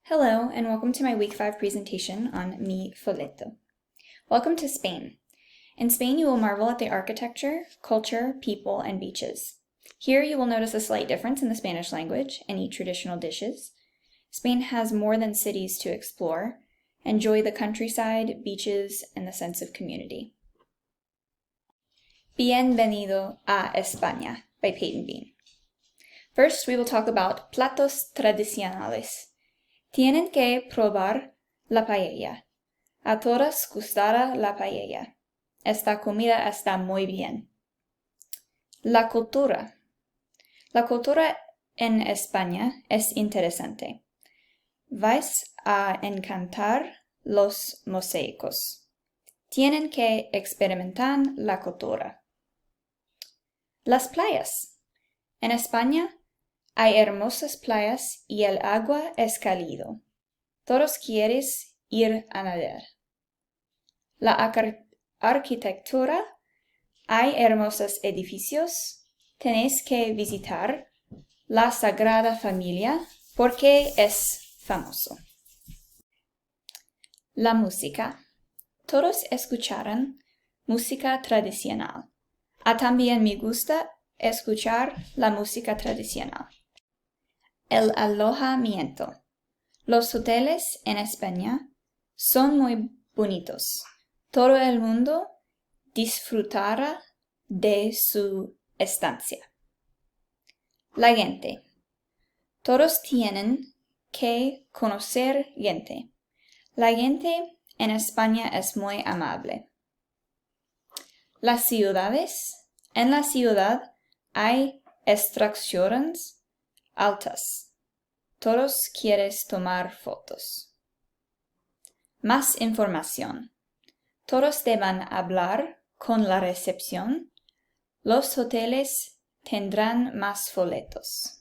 Hello, and welcome to my Week 5 presentation on Mi Folleto. Welcome to Spain. In Spain, you will marvel at the architecture, culture, people, and beaches. Here, you will notice a slight difference in the Spanish language and eat traditional dishes. Spain has more than cities to explore. Enjoy the countryside, beaches, and the sense of community. Bienvenido a España by Peyton Bean. First, we will talk about platos tradicionales. Tienen que probar la paella. A todas gustará la paella. Esta comida está muy bien. La cultura. La cultura en España es interesante. Vais a encantar los mosaicos. Tienen que experimentar la cultura. Las playas. En España hay hermosas playas y el agua es cálido. Todos quieres ir a nadar. La arquitectura. Hay hermosos edificios. Tenéis que visitar la Sagrada Familia porque es famoso. La música. Todos escucharán música tradicional. También me gusta escuchar la música tradicional. El alojamiento. Los hoteles en España son muy bonitos. Todo el mundo disfrutará de su estancia. La gente. Todos tienen que conocer gente. La gente en España es muy amable. Las ciudades. En la ciudad hay estructuras altas. Todos quieres tomar fotos. Más información. Todos deben hablar con la recepción. Los hoteles tendrán más folletos.